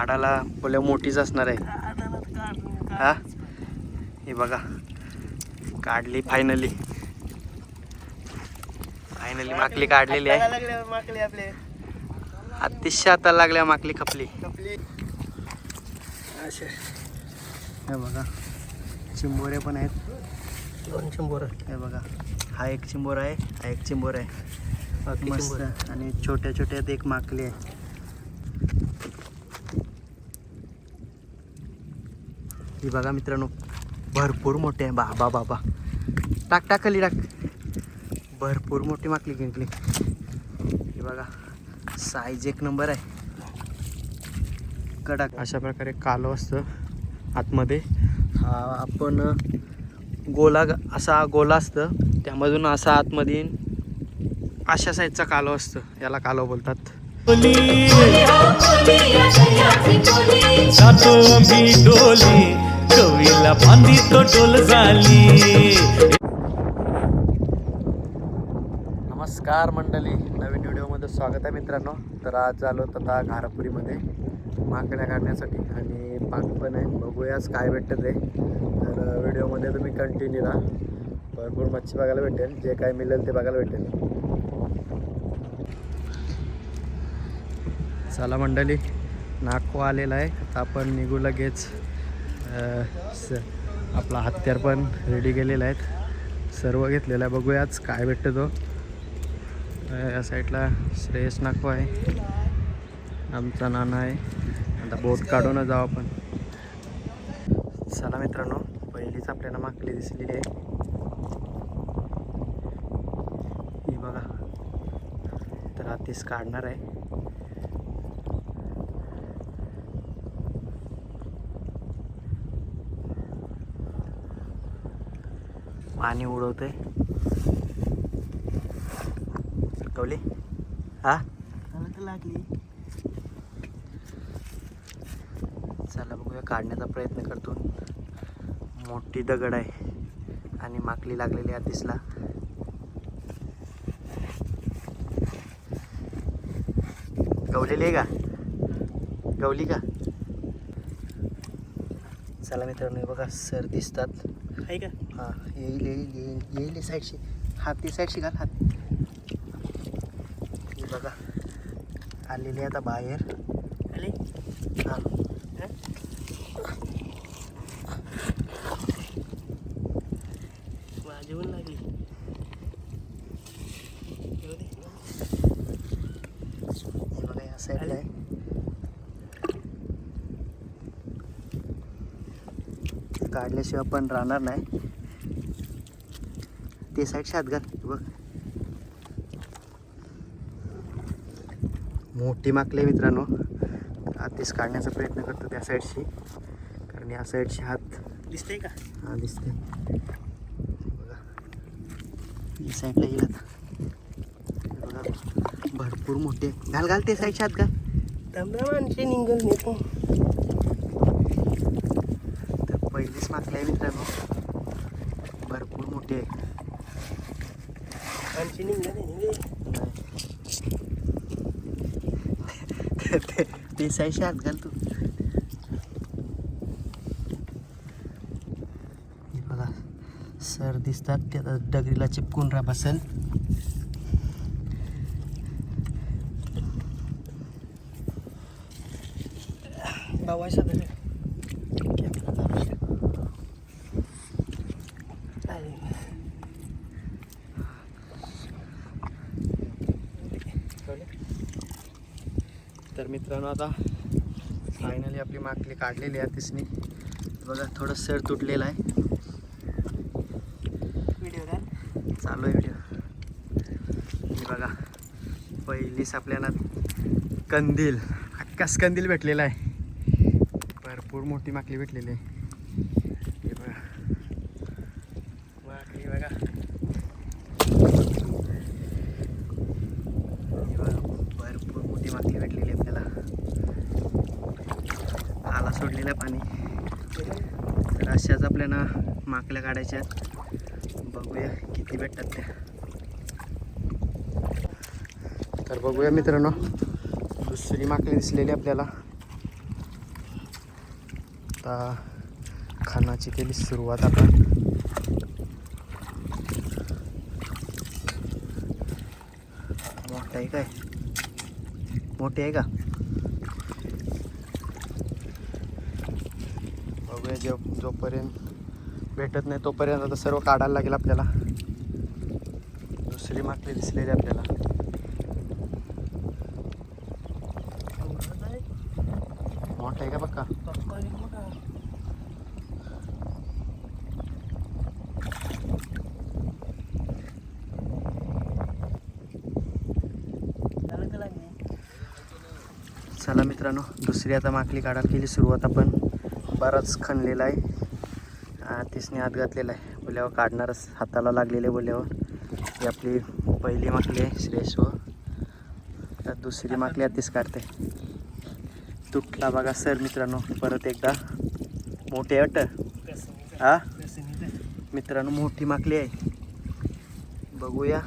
काढायला बोल्या मोठीच असणार आहे. हा हे बघा काढली फायनली माकली काढलेली आहे. माकली आपले अतिशय हाताला लागल्या माकली खपली. असे हे बघा चिंबोरे पण आहेत. 2 चिंबोर. हे बघा हा एक चिंबोर आहे, हा एक चिंबोर आहे मस्त. आणि छोट्या छोट्यात एक माकली आहे. ही बघा मित्रांनो भरपूर मोठे आहे. बाबा बाबा टाक टाक खाली टाक. भरपूर मोठी माकली जिंकली. ही बघा साईज एक नंबर आहे. कडक अशा प्रकारे कालव असतं आतमध्ये. हा आपण गोला असा गोला असतं त्यामधून असा आतमध्ये अशा साईजचा कालव असतं. याला कालव बोलतात. जातो आम्ही डोली कवीला बांधी तो डोल झाली. नमस्कार मंडळी, नवीन व्हिडिओमध्ये स्वागत आहे मित्रांनो. तर आज आलो आता घारापुरीमध्ये माकड्या काढण्यासाठी आणि पाक पण आहे. बघूयाच काय भेटतं ते. तर व्हिडिओमध्ये तुम्ही कंटिन्यू राहा. भरपूर मच्छी बघायला भेटेल. जे काय मिळेल ते बघायला भेटेल. चला मंडळी नाकवा आलेला आहे. आता आपण निघू लगेच. आपला हत्यार पण रेडी केलेला आहे. सर्व घेतलेलं आहे. बघूयाच काय भेटतं तो. या साईडला श्रेयस नाकवा आहे, आमचा नाना आहे. आता बोट काढून जाऊ आपण. चला मित्रांनो पहिलीच आपल्याला माकली दिसलेली आहे. ही बघा तर आतीच काढणार आहे. पाणी उडवतंय. कवली हा लागली. चला बघूया. काढण्याचा प्रयत्न करतो. मोठी दगड आहे आणि माकली लागलेली आहे दिसला. गवलेली आहे का? गवली का? चला मित्रांनो हे बघा सर दिसतात. आहे का? हां येईल येईल येईल येईल साईडशी. हात ती साईडशी घाल. हात हे बघा आलेली आहे आता बाहेर. आले हां वाजवून लागली. हे बघा या साईडला आहे. काढल्याशिवाय पण राहणार नाही. ते साईडशी हात घाल. बघ मोठी माकली आहे मित्रांनो. आतीच काढण्याचा प्रयत्न करतो त्या साईडशी, कारण या साईडशी हात दिसतंय का? हा दिसते. बघा ही साईडला येईल आता. बघा भरपूर मोठे. घाल घाल ते साईडशी हात घाल. दमदा माणसे निघून येतो. तर पहिलीच माकली आहे मित्रांनो. भरपूर मोठी आहे. माणसे निघाले. ते साईडशी हात घाल तू. हे बघा सर दिसतात. ते आता दगडीला चिपकून राहा बसेल. बावायचा धर. तर मित्रांनो आता फायनली आपली माकली काढलेली आहे तिसनी. बघा थोडं सर तुटलेलं आहे. व्हिडिओ का? चालू आहे व्हिडिओ. हे बघा पहिलीच आपल्याला कंदील अक्कास कंदील भेटलेला आहे. भरपूर मोठी माकली भेटलेली आहे. हे बघा माकली बघा. हे बघा भरपूर मोठी माकली भेटलेली आहे आपल्याला. आला सोडलेलं पाणी. तर अशाच आपल्याला माकल्या काढायच्या. बघूया किती भेटतात त्या. तर बघूया मित्रांनो दुसरी माकली दिसलेली आपल्याला. आता खानाची केली सुरुवात आपण. मोठा आहे काय? मोठी आहे का? बघूया. जोपर्यंत भेटत नाही तोपर्यंत आता सर्व काढायला लागेल आपल्याला. दुसरी माकली दिसलेली आपल्याला. मोठा आहे का बघा? चला मित्रांनो, दुसरी आता माकली काढायला केली सुरुवात आपण. बराच खणलेला आहे, तिसने हात घातलेला आहे. बोल्यावर काढणारच, हाताला लागलेले बोल्यावर. ही आपली पहिली माकली आहे श्रेष्ठ. तर दुसरी माकली आधीच काढते. तुटला बघा सर मित्रांनो परत एकदा. मोठी अट हा मित्रांनो, मोठी माकली आहे. बघूया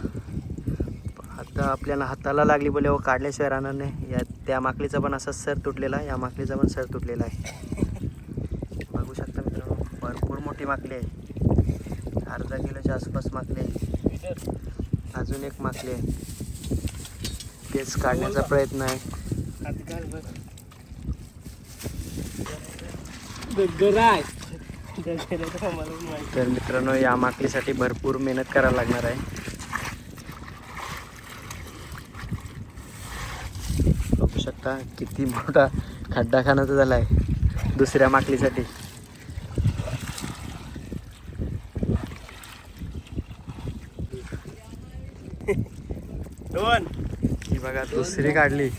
आता आपल्याला हाताला लागली बोल्यावर काढल्याशिवाय राहणार नाही. या त्या माकलीचा पण असाच सर तुटलेला आहे, या माकलीचा पण सर तुटलेला आहे. बघू शकता मित्रांनो, भरपूर मोठी माकली आहे. अर्धा किलोच्या आसपास माकली आहे. अजून एक माकली आहे, तेच काढण्याचा प्रयत्न आहे. तर मित्रांनो, या माकलीसाठी भरपूर मेहनत करायला लागणार आहे. बघू शकता किती मोठा खड्डा खानाचा झाला आहे दुसऱ्या माकलीसाठी. दोन ही बघा दुसरी काढली.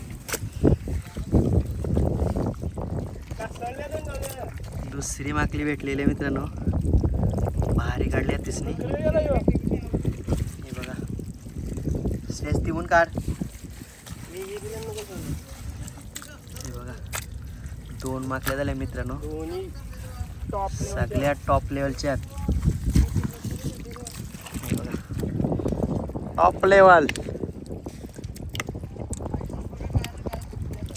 दुसरी माकली भेटलेली आहे मित्रांनो, भारी काढली आहे तिसनी. हे बघा स्नेस तिवून काढ. हे बघा दोन माकल्या झाल्या मित्रांनो, सगळ्या टॉप लेवलच्या आहेत. हे बघा टॉप लेवल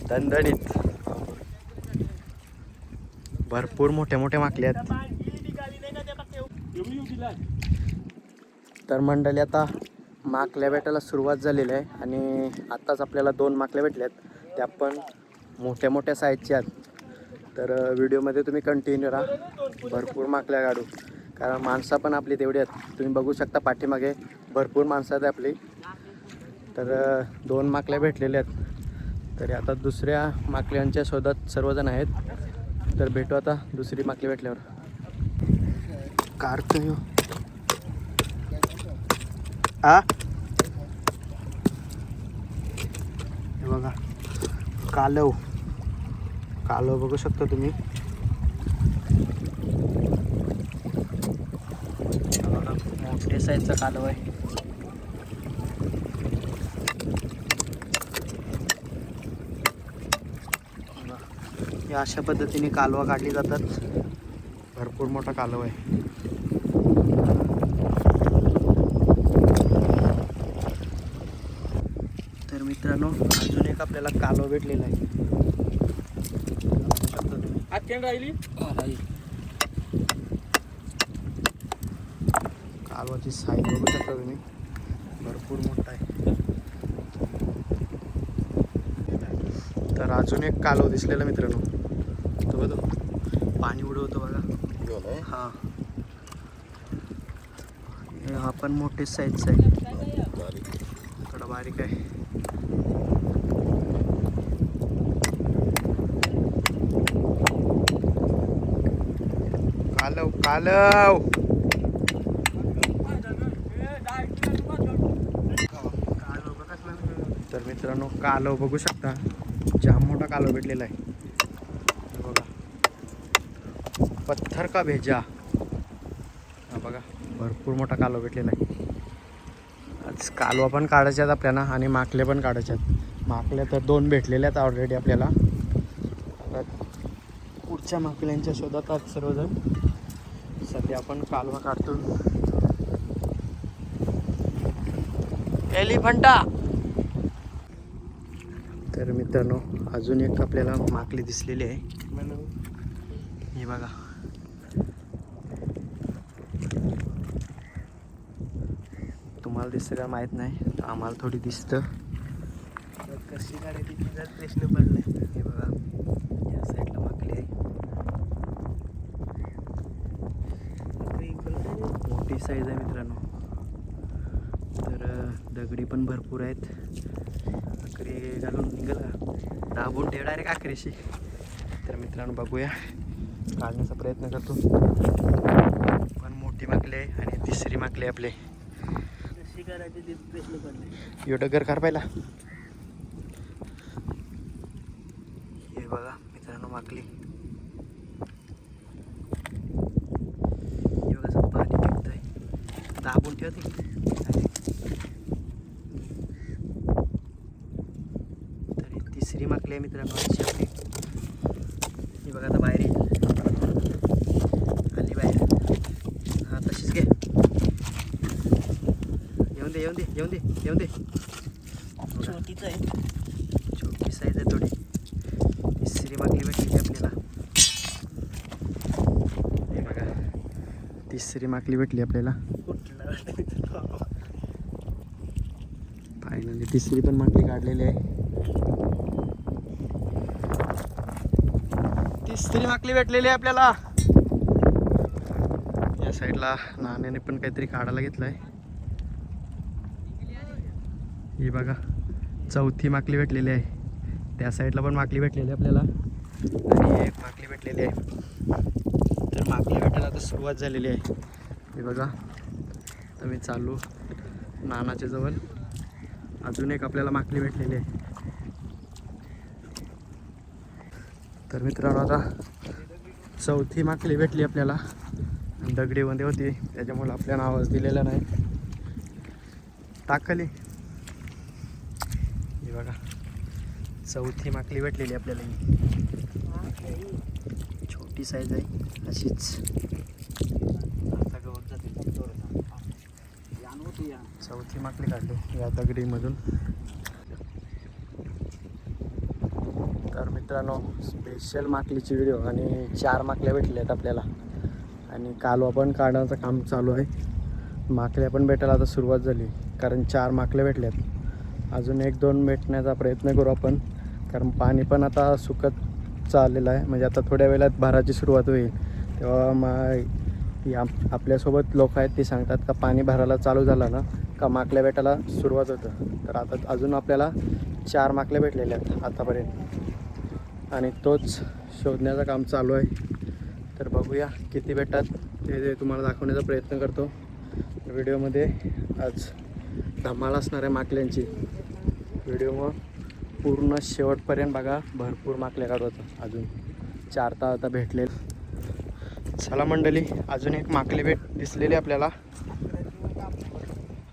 दणदणीत. भरपूर मोठ्या मोठ्या माकल्या आहेत. तर मंडळी आता माकल्या भेटायला सुरुवात झालेली आहे आणि आत्ताच आपल्याला 2 माकल्या भेटल्यात. त्या पण मोठ्या मोठ्या साईजच्या आहेत. तर व्हिडिओमध्ये तुम्ही कंटिन्यू राहा, भरपूर माकल्या काढू. कारण माणसं पण आपली तेवढी आहेत. तुम्ही बघू शकता पाठीमागे भरपूर माणसं आहेत आपली. तर 2 माकल्या भेटलेल्या आहेत. तरी आता दुसऱ्या माकल्यांच्या शोधात सर्वजण आहेत. तर भेटू आता दुसरी माकली भेटल्यावर. काढतो हा. हे बघा कालव. कालव बघू शकता तुम्ही. बघा मोठ्या साईजचा कालव आहे. या अशा पद्धतीने कालवा काढली जातात. भरपूर मोठा कालव आहे. तर मित्रांनो, अजून एक आपल्याला कालवा भेटलेला आहे. कालवाची साईज बघू शकता तुम्ही, भरपूर मोठा आहे. तर अजून एक कालव दिसलेला मित्रांनो, तो बघा पाणी उडवतो बघा. हा हा पण मोठे साईजचा आहे, थोडा बारीक आहे. कालव कालव. तर मित्रांनो, कालव बघू शकता, जाम मोठा कालव भेटलेला आहे. बघा पत्थर का भेजा. हा बघा भरपूर मोठा कालव भेटलेला आहे. आज कालवा पण काढायचे आहेत आपल्याला आणि माकले पण काढायचे आहेत. माकल्या तर 2 भेटलेल्या आहेत ऑलरेडी आपल्याला. आता पुढच्या माकल्यांच्या शोधात आज सर्वजण. सध्या आपण कालवा काढतो. एलिफंटा. तर मित्रांनो, अजून एक आपल्याला माकली दिसलेली आहे. हे बघा, तुम्हाला दिसतं का माहीत नाही, आम्हाला थोडी दिसतं. कशी काढायची तिचा प्रश्न पडलाय. हे बघा, या साईडला माकली आहे, मोठी साईज आहे मित्रांनो. तर दगडी पण भरपूर आहेत. आखरी घालून निघेल का, दाबून ठेव डायरेक्ट आखरीशी. तर मित्रांनो बघूया, काढण्याचा प्रयत्न करतो. पण मोठी माकली आहे आणि तिसरी माकली आहे आपली. कशी काढायची ते प्रश्न पडलाय. यो डगर कर पहिला. हे बघा मित्रांनो माकली. हे बघा असं पाणी पिकतंय, दाबून ठेवते. तरी तिसरी माकली आहे मित्रांनो अशी आपली. हे बघा आता बाहेर येईल, आली बाहेर. हां तशीच घे, येऊन दे येऊन दे येऊन दे येऊन दे. छोटीच आहे. छोटी साईज आहे थोडी. तिसरी माकली भेटली आपल्याला. हे बघा, तिसरी माकली भेटली आपल्याला. कुठला फायनली तिसरी पण माकली काढलेली आहे. तिसरी माकली भेटलेली आहे आपल्याला. या साईडला नाण्याने पण काहीतरी काढायला घेतलंय. ही बघा, चौथी माकली भेटलेली आहे. त्या साईडला पण माकली भेटलेली आहे आपल्याला आणि एक माकली भेटलेली आहे. तर माकली भेटायला आता सुरुवात झालेली आहे. हे बघा, तर मी चालू नानाच्या जवळ. अजून एक आपल्याला माकली भेटलेली आहे. तर मित्रांनो आता चौथी माकली भेटली आपल्याला. दगडीमध्ये होती त्याच्यामुळे आपल्याला आवाज दिलेला नाही. टाकली. हे बघा, चौथी माकली भेटलेली आपल्याला. छोटी साईज आहे अशीच. चौथी माकली काढली या दगडीमधून. तर मित्रांनो स्पेशल माकलीची व्हिडिओ आणि 4 माकल्या भेटल्या आहेत आपल्याला. आणि कालवा पण काढण्याचं काम चालू आहे. माकल्या पण भेटायला आता सुरुवात झाली, कारण 4 माकल्या भेटल्यात. अजून 1-2 भेटण्याचा प्रयत्न करू आपण, कारण पाणी पण आता सुकत चाललेलं आहे. म्हणजे आता थोड्या वेळात भराची सुरुवात होईल, तेव्हा आपल्यासोबत लोक आहेत ते सांगतात का पाणी भरायला चालू झालं ना का माकल्या भेटायला सुरुवात होतं. तर आता अजून आपल्याला 4 माकल्या भेटलेल्या आहेत आतापर्यंत आणि तोच शोधण्याचं काम चालू आहे. तर बघूया किती भेटतात ते तुम्हाला दाखवण्याचा प्रयत्न करतो व्हिडिओमध्ये. आज धमाल असणार आहे माकल्यांची. व्हिडिओ मग पूर्ण शेवटपर्यंत बघा, भरपूर माकल्या काढू. अजून 4 तर आता भेटले. चला मंडळी, अजून एक माकली दिसलेली आपल्याला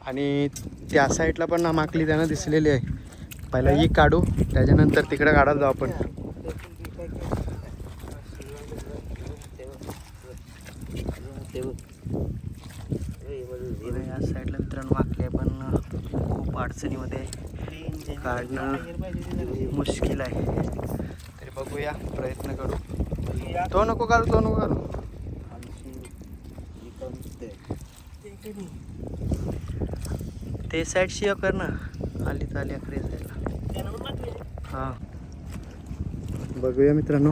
आणि त्या साईडला पण माकली त्यांना दिसलेली आहे. पहिला ही काढू, त्याच्यानंतर तिकडे काढायला जाऊ आपण. या साईडला मित्रांनो माकली पण खूप अडचणीमध्ये काढणं मुश्किल आहे. तरी बघूया, प्रयत्न करू. तो नको काढू, तो नको काढू. ते साईड शिया कर ना, आली तर आली अकरे साईडला. हां बघूया मित्रांनो,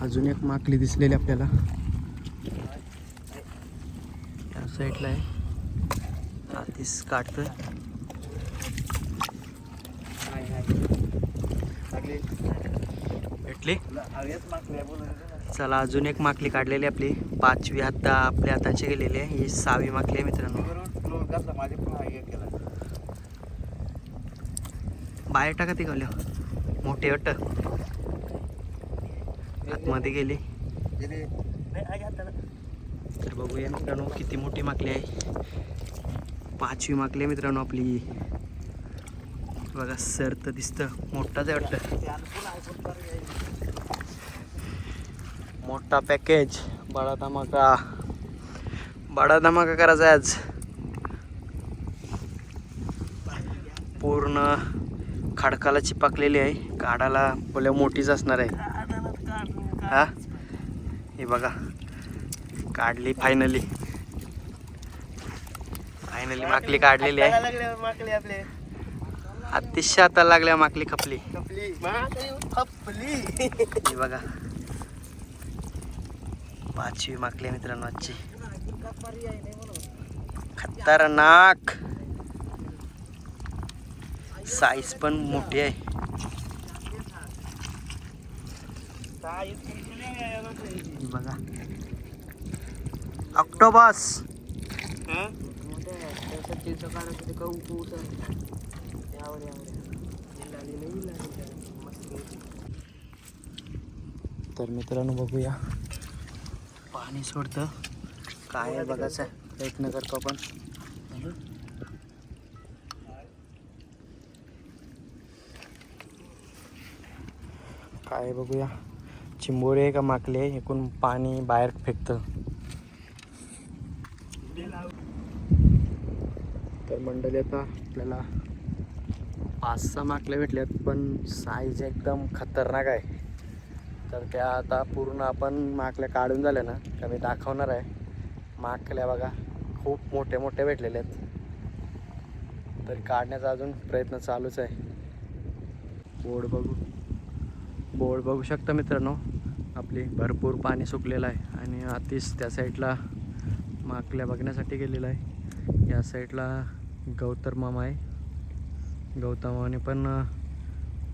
अजून एक माकली दिसलेली आपल्याला या साईडला आहे. आधीच काढतोय. भेटली. चला अजून एक माकली काढलेली आपली. 5वी आता आपल्या हाताची गेलेली आहे. ही 6वी माकली आहे मित्रांनो. बाहेर टाका ती गावल्या मोठी अट्ट आतमध्ये गेली. तर बघूया मित्रांनो किती मोठी माकली आहे. 5वी माकली आहे मित्रांनो आपली. बघा सर तर दिसतं मोठाच आहे वाटतं. मोठा पॅकेज, बडा धमाका. बडा धमाका करायचा आहे आज. पूर्ण खडकाला चिपकलेली आहे. काढायला बोल्या मोठीच असणार आहे. हा हे बघा काढली फायनली माकली काढलेली आहे. लागले माकले आपले अतिशय आता लागल्या माकली खपली. खपली माकली खपली. ही बघा 5वी माकली आहे मित्रांनो आजची. खतरनाक साईज पण मोठी आहे. ही बघा ऑक्टोबस. तर मित्रांनो बघूया पाणी सोडतं काय आहे बघायचं प्रयत्न करतो आपण. काय आहे बघूया चिंबोरी आहे का माकली आहे. एकूण पाणी बाहेर फेकतं. तर मंडळी आता आपल्याला 5-6 माकल्या भेटल्यात पण साईज एकदम खतरनाक आहे. तर त्या आता पूर्ण आपण माकल्या काढून झाल्या ना का मी दाखवणार आहे. माकल्या बघा खूप मोठे भेटलेले आहेत. तर काढण्याचा अजून प्रयत्न चालूच आहे. बोर्ड बघू शकता मित्रांनो आपली भरपूर पाणी सुकलेलं आहे आणि आतिश त्या साईडला माकल्या बघण्यासाठी गेलेला आहे. या साईडला गौतम मामा आहे. गौतम मामाने पण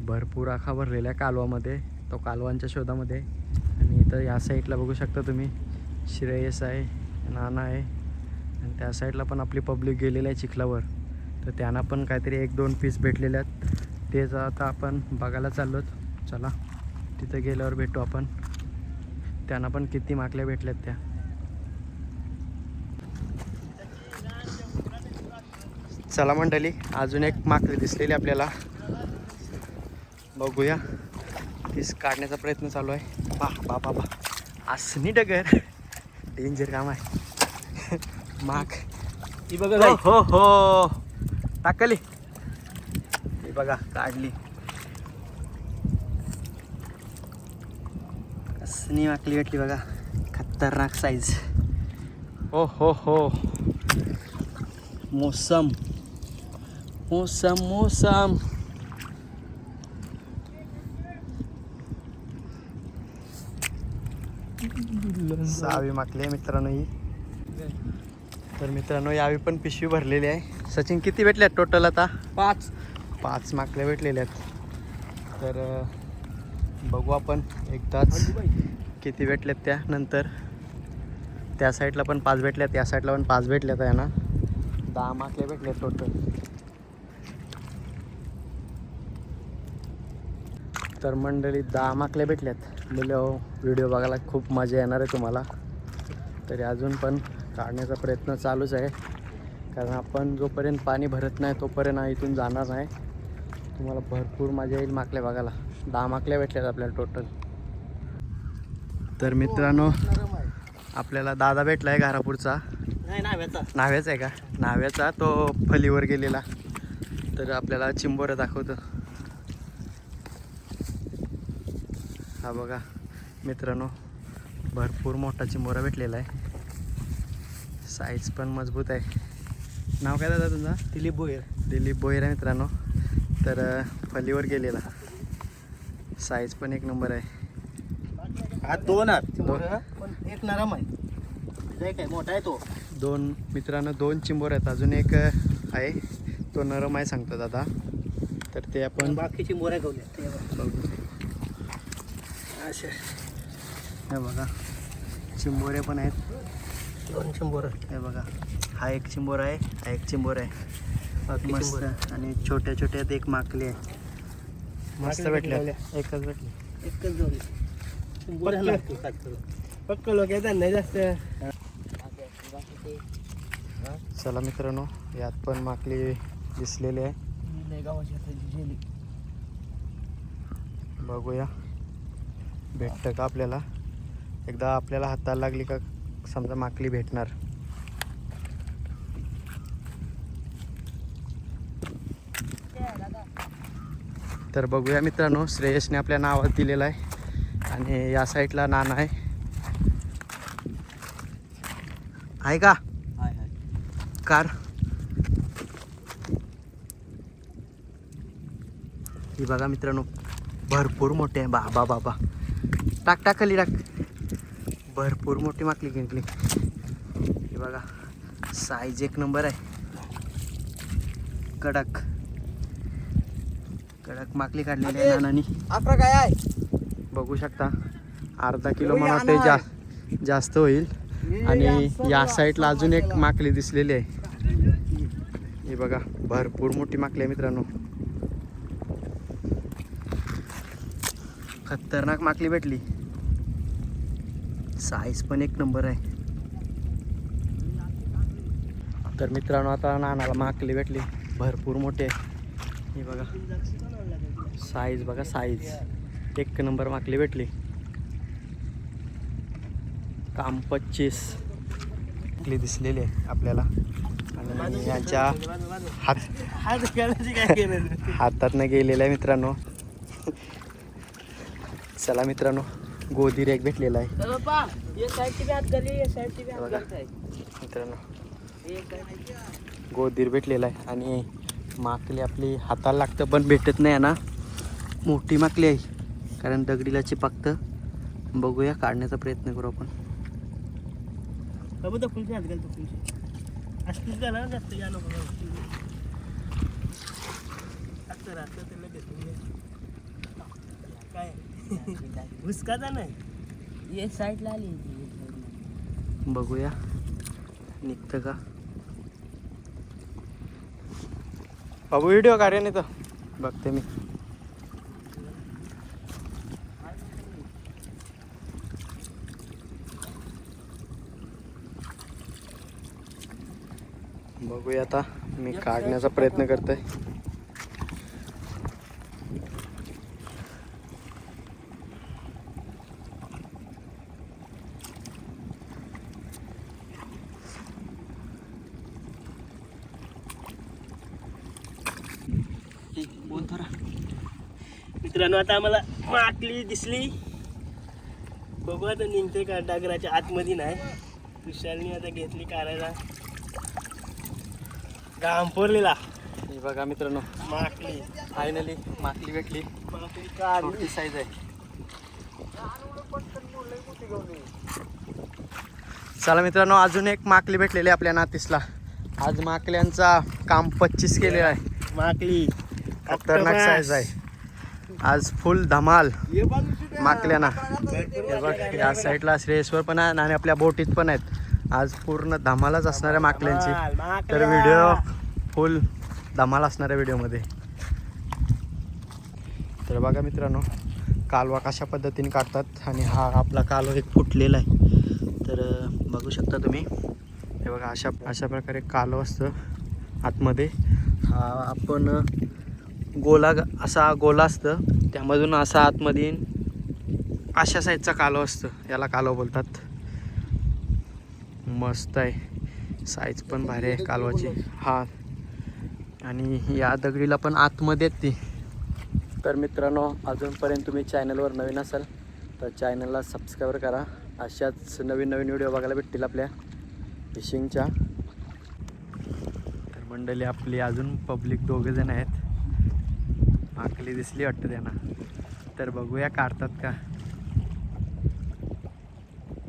भरपूर आखा भरलेला आहे कालवामध्ये. तो कालवांच्या शोधामध्ये. आणि इथं या साईडला बघू शकता तुम्ही श्रेयस आहे नाना आहे आणि त्या साईडला पण आपली पब्लिक गेलेली आहे चिखलावर. तर त्यांना पण काहीतरी 1-2 पीस भेटलेले आहेत. तेच आता आपण बघायला चाललो. चला तिथं गेल्यावर भेटू आपण. त्यांना पण किती माकल्या भेटल्यात त्या. चला मंडळी अजून एक माकली दिसलेली आपल्याला बघूया. तीच काढण्याचा प्रयत्न चालू आहे. बा असनी डगर डेंजर काम आहे. माक ही बघा हो टाकली. ही बघा काढली. असनी माकली भेटली बघा खतरनाक साईज. हो मोसम 6वी माकली आहे मित्रांनो ही. तर मित्रांनो यावी पण पिशवी भरलेली आहे. सचिन किती भेटल्यात टोटल आता? 5 माकल्या भेटलेल्या आहेत. तर बघू आपण एकदाच किती भेटल्यात त्या नंतर. त्या साईडला पण 5 भेटल्यात, या साईडला पण 5 भेटल्यात आहे ना. 10 माकल्या भेटल्यात टोटल. तर मंडळी 10 माकल्या भेटल्यात. व्हिडिओ बघायला खूप मजा येणार आहे तुम्हाला. तरी अजून पण काढण्याचा प्रयत्न चालूच आहे कारण आपण जोपर्यंत पाणी भरत नाही तोपर्यंत इथून जाणार नाही. तुम्हाला भरपूर मजा येईल माकल्या बघायला. 10 माकल्या भेटल्यात आपल्याला टोटल. तर मित्रांनो आपल्याला दादा भेटला आहे घारापूरचा. नाव्याचा आहे का? नाव्याचा तो फलीवर गेलेला. तर आपल्याला चिंबोऱ्या दाखवतो. हा बघा मित्रांनो भरपूर मोठा चिंबोरा भेटलेला आहे. साईज पण मजबूत आहे. नाव काय दादा तुझा? दिलीप भोयर आहे मित्रांनो. तर फलीवर गेलेला. साईज पण 1 नंबर आहे. हा 2 पण एक नरम आहे. काय मोठा आहे तो. 2 मित्रांनो 2 चिंबोर आहेत. अजून एक आहे तो नरम आहे सांगतो दादा. तर ते आपण बाकीची मोऱ्या गवल्या बघू. असे हे बघा चिंबोरे पण आहेत. 2 चिंबोर. हे बघा हा एक चिंबोर आहे, हा एक चिंबोर आहे मस्त. आणि छोट्या एक माकली आहे मस्त भेटल्या. एकच भेटली. एकच जोडी चिंबोऱ्या लागतो पक्क लोक येतात नाही जास्त. चला मित्रांनो यात पण माकली दिसलेली आहे. बघूया भेटतं का आपल्याला. एकदा आपल्याला हाताला लागली का समजा माकली भेटणार. तर बघूया मित्रांनो श्रेयसने आपल्या नावात दिलेलं आहे आणि या साईडला नाना आहे आहे का कार? ही बघा मित्रांनो, भरपूर मोठे आहे. बाबा बाबा, टाक टाक खाली टाक. भरपूर मोठी माकली किंकली. हे बघा, साईज एक नंबर आहे. कडक कडक माकली काढलेली आहे नानानी. आपला काय आहे? बघू शकता, अर्धा किलो मला वाटते जास्त होईल. आणि या साईडला अजून एक माकली दिसलेली आहे. हे बघा, भरपूर मोठी माकली आहे मित्रांनो. खतरनाक माकली भेटली. साईज पण एक नंबर आहे. तर मित्रांनो, आता नानाला माकली भेटली, भरपूर मोठे. हे बघा साईज, बघा साईज एक नंबर माकली भेटली. काम 25 माकली दिसलेली आहे आपल्याला. आणि यांच्या हातात न गेलेलं आहे मित्रांनो. चला मित्रांनो, गोदीर एक भेटलेला आहे मित्रांनो. गोदीर भेटलेला आहे. आणि माकली आपली हाताला लागतं पण भेटत नाही ना. मोठी माकली आहे, कारण दगडीला चिपकतं. बघूया, काढण्याचा प्रयत्न करू आपण. नाही साईडला आली. बघूया निघतं का. बाबू व्हिडिओ काढ्या नाही तर बघते मी. बघूया, आता मी काढण्याचा प्रयत्न करतोय. मित्रांनो, आता आम्हाला माकली दिसली. बघू आता निघते का. डागराच्या आतमध्ये नाही. विशालनी आता घेतली काढायला. गांफोरलेला. हे बघा मित्रांनो, माकली फायनली माकली भेटली. माकली काढली. छोटी साईज आहे. चला मित्रांनो, अजून एक माकली भेटलेली आपल्या नातीसला. आज माकल्यांचा काम 25 केलेला आहे. माकली खतरनाक साईज आहे. आज फुल धमाल माकल्याना. हे बघ, या साईडला श्रेयसवर पण आहे आणि आपल्या बोटीत पण आहेत. आज पूर्ण धमालच असणार आहे माकल्यांची. तर व्हिडिओ फुल धमाल असणार आहे व्हिडिओमध्ये. तर बघा मित्रांनो, कालवा कशा पद्धतीने काढतात. आणि हा आपला कालवा एक फुटलेला आहे. तर बघू शकता तुम्ही. हे बघा, अशा प्रकारे कालव असतं आतमध्ये. हा आपण असा गोला असतं, त्यामधून असा आतमध्ये अशा साईजचा कालव असतं. याला कालव बोलतात. मस्त आहे, साईज पण भारी आहे कालवाची. हा, आणि या दगडीला पण आतमध्ये ती. तर मित्रांनो, अजूनपर्यंत तुम्ही चॅनलवर नवीन असाल तर चॅनलला सबस्क्राईब करा. अशाच नवीन व्हिडिओ बघायला भेटतील आपल्या फिशिंगच्या. तर मंडळी आपली अजून पब्लिक 2 जण आहेत. माकली दिसली वाटतं त्यांना. तर बघूया काढतात का.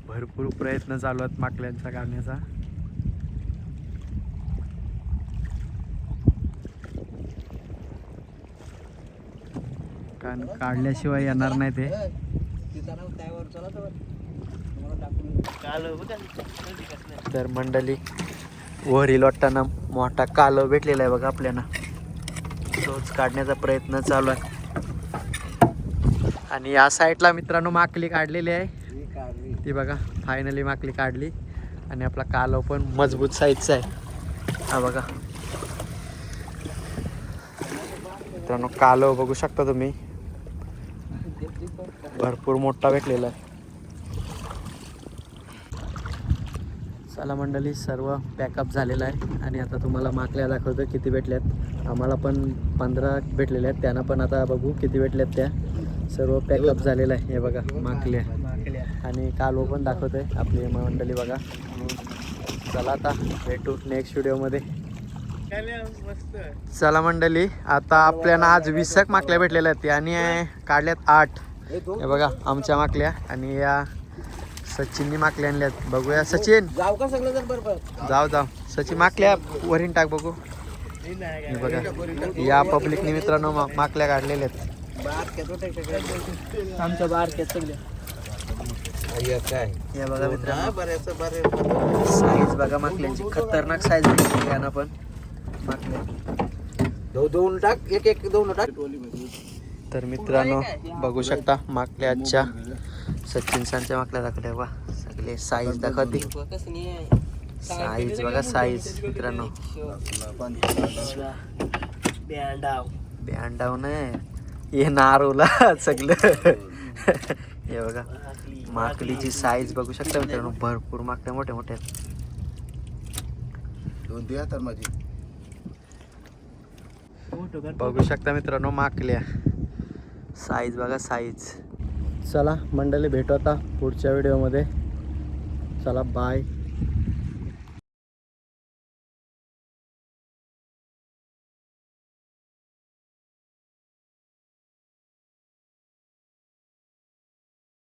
भरपूर प्रयत्न चालू आहेत माकल्यांचा काढण्याचा. कारण काढल्याशिवाय येणार नाही ते. तर मंडळी, वरील वाटताना मोठा कालव भेटलेला आहे बघा आपल्याला. तोच काढण्याचा प्रयत्न चालू आहे. आणि या साईडला मित्रांनो माकली काढलेली आहे. ती बघा, फायनली माकली काढली. आणि आपला कालव पण मजबूत साईजचा आहे. हा बघा मित्रांनो, कालव बघू शकता तुम्ही, भरपूर मोठा भेटलेला आहे. चला मंडळी, सर्व पॅकअप झालेलं आहे. आणि आता तुम्हाला माकल्या दाखवतो किती भेटल्यात. आम्हाला पण 15 भेटलेल्या आहेत. त्यांना पण आता बघू किती भेटल्यात. त्या सर्व पॅकअप झालेलं आहे. हे बघा माकल्या. आणि कालव पण दाखवतोय आपली मंडळी बघा. चला आता भेटू नेक्स्ट व्हिडिओमध्ये. मस्त. चला मंडळी, आता आपल्याला आज 20 माकल्या भेटलेल्या आहेत आणि काढल्यात 8. हे बघा आमच्या माकल्या आणि या सचिननी माकल्या आणल्यात. बघूया सचिन, जाऊ का सगळं जर बरोबर जाऊ सचिन माकल्या वरीन टाक बघू. हे बघा या पब्लिकनी मित्रांनो माकल्या काढलेल्या आहेत. आमच्या बारक्यात सगळ्या हे बघा मित्रांनो साईज बघा माकल्यांची, खतरनाक साईज भेटली यांना पण माकल्या. दोन टाक, एक दोन टाक. तर मित्रांनो बघू शकता माकल्या आजच्या सचिन सांच्या माकल्या दाखवल्या बघा. सगळे साईज दाखवते. साईज बघा साईज मित्रांनो. बँडाव नाही हे नारवला सगळं. हे बघा माकलीची साईज बघू शकता मित्रांनो. भरपूर माकल्या मोठ्या मोठ्या बघू शकता मित्रांनो माकल्या. साईज बघा साईज. चला मंडळी भेटू आता पुढच्या व्हिडिओमध्ये. चला बाय.